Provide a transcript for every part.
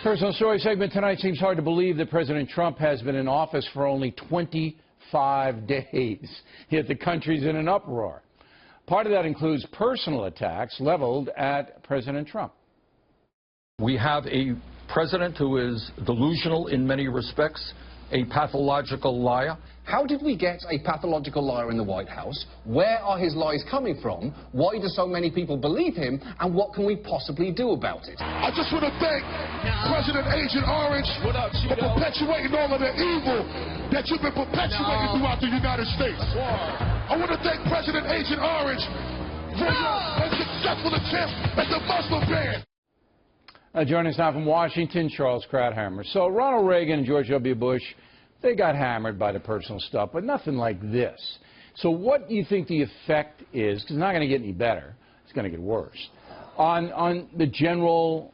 Personal story segment tonight. Seems hard to believe that President Trump has been in office for only 25 days, yet the country's in an uproar. Part of that includes personal attacks leveled at President Trump. We have a president who is delusional in many respects, a pathological liar. How did we get a pathological liar in the White House? Where are his lies coming from? Why do so many people believe him? And what can we possibly do about it? I just want to thank President Agent Orange for perpetuating all of the evil that you've been perpetuating throughout the United States. I want to thank President Agent Orange for your successful attempt at the Muslim ban. Joining us now from Washington, Charles Krauthammer. So Ronald Reagan and George W. Bush, they got hammered by the personal stuff, but nothing like this. So what do you think the effect is, because it's not going to get any better, it's going to get worse, on the general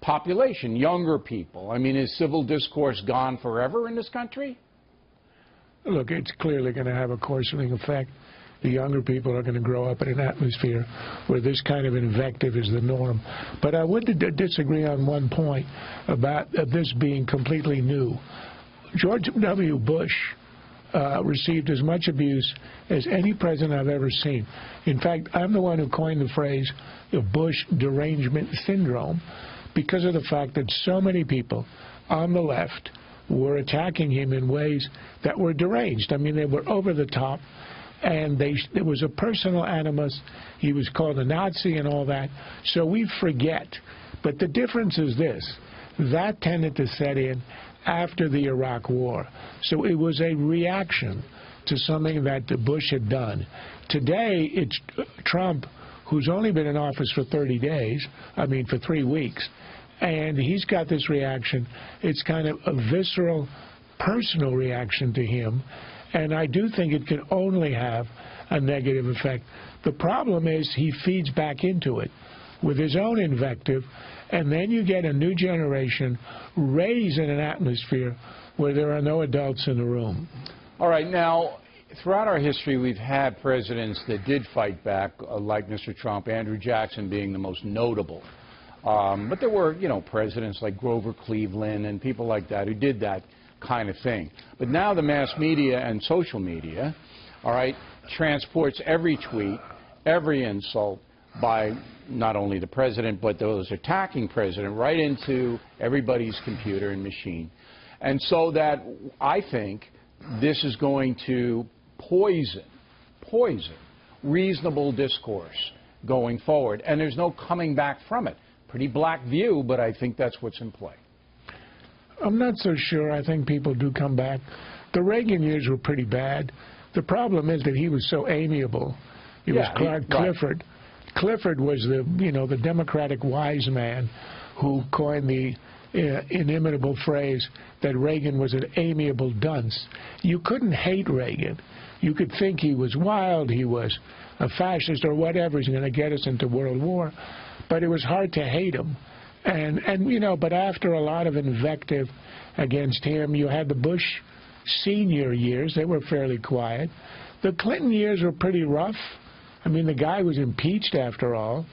population, younger people? I mean, is civil discourse gone forever in this country? Look, it's clearly going to have a coarsening effect. The younger people are going to grow up in an atmosphere where this kind of invective is the norm. But I would disagree on one point about this being completely new. George W. Bush received as much abuse as any president I've ever seen. In fact, I'm the one who coined the phrase the Bush derangement syndrome because of the fact that so many people on the left were attacking him in ways that were deranged. I mean, they were over the top. And there was a personal animus. He was called a Nazi and all that. So we forget. But the difference is this. That tended to set in after the Iraq War. So it was a reaction to something that Bush had done. Today, it's Trump, who's only been in office for 30 days, for 3 weeks, and he's got this reaction. It's kind of a visceral, personal reaction to him. And I do think it can only have a negative effect. The problem is he feeds back into it with his own invective, and then you get a new generation raised in an atmosphere where there are no adults in the room. All right, now, throughout our history, we've had presidents that did fight back, like Mr. Trump, Andrew Jackson being the most notable. But there were, presidents like Grover Cleveland and people like that who did that kind of thing. But now the mass media and social media, all right, transports every tweet, every insult by not only the president, but those attacking president right into everybody's computer and machine. And so that I think this is going to poison reasonable discourse going forward. And there's no coming back from it. Pretty black view, but I think that's what's in play. I'm not so sure. I think people do come back. The Reagan years were pretty bad. The problem is that he was so amiable. It was Clifford. Right. Clifford was the Democratic wise man who coined the inimitable phrase that Reagan was an amiable dunce. You couldn't hate Reagan. You could think he was wild, he was a fascist or whatever, he's going to get us into World War. But it was hard to hate him. But after a lot of invective against him, you had the Bush senior years. They were fairly quiet. The Clinton years were pretty rough. The guy was impeached after all.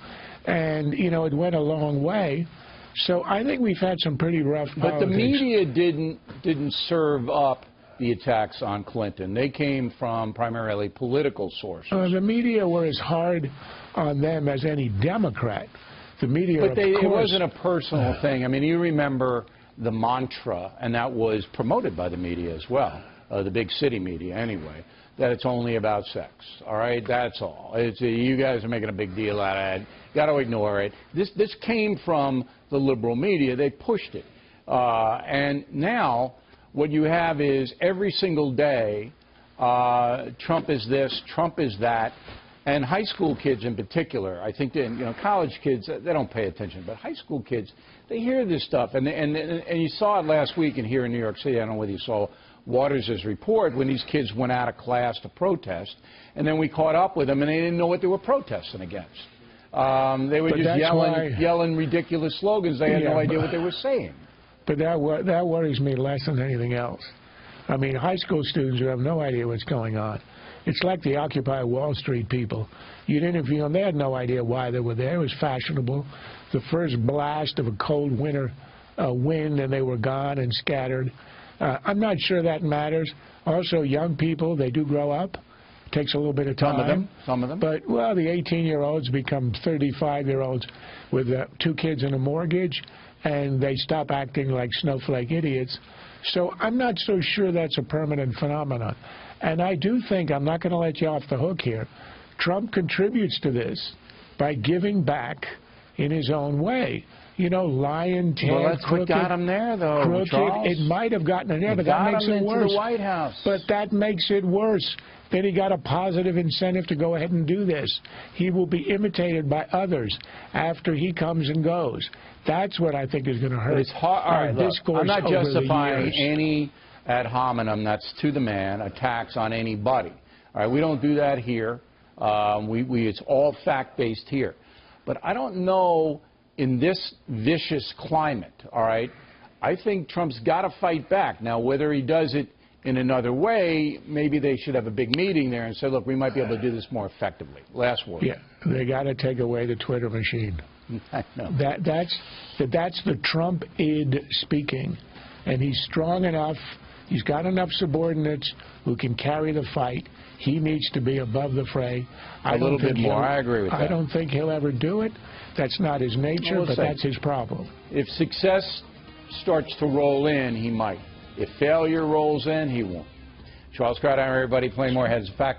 And, it went a long way. So I think we've had some pretty rough politics. But the media didn't serve up the attacks on Clinton. They came from primarily political sources. The media were as hard on them as any Democrat. The media, but it wasn't a personal thing. You remember the mantra, and that was promoted by the media as well, the big city media anyway, that it's only about sex. All right, that's all. You guys are making a big deal out of it. Got to ignore it. This came from the liberal media. They pushed it, and now what you have is every single day, Trump is this, Trump is that. And high school kids in particular, I think, college kids, they don't pay attention, but high school kids, they hear this stuff. And you saw it last week here in New York City. I don't know whether you saw Waters' report when these kids went out of class to protest. And then we caught up with them, and they didn't know what they were protesting against. They were just yelling ridiculous slogans. They had no idea what they were saying. But that worries me less than anything else. High school students who have no idea what's going on. It's like the Occupy Wall Street people. You'd interview them. They had no idea why they were there. It was fashionable. The first blast of a cold winter wind and they were gone and scattered. I'm not sure that matters. Also, young people, they do grow up. It takes a little bit of time. Some of them. But, well, the 18-year-olds become 35-year-olds with 2 kids and a mortgage, and they stop acting like snowflake idiots. So I'm not so sure that's a permanent phenomenon. And I do think, I'm not going to let you off the hook here, Trump contributes to this by giving back in his own way. You know, lying, crooked. Well, that's what got him there, though, crooked. Charles. It might have gotten him there, but that makes it worse. The White House. But that makes it worse. Then he got a positive incentive to go ahead and do this. He will be imitated by others after he comes and goes. That's what I think is going to hurt. But it's hard. All right, look, I'm not justifying any ad hominem, that's to the man, attacks on anybody. All right, we don't do that here. It's all fact-based here. But I don't know, in this vicious climate, all right, I think Trump's got to fight back. Now, whether he does it in another way, maybe they should have a big meeting there and say, look, we might be able to do this more effectively. Last word. Yeah, they got to take away the Twitter machine. I know. That's the Trump id speaking. And he's strong enough, he's got enough subordinates who can carry the fight. He needs to be above the fray. A little bit more, I agree with that. I don't think he'll ever do it. That's not his nature, but that's his problem. If success starts to roll in, he might. If failure rolls in, he won't. Charles Krauthammer, everybody, playing more heads. Fact.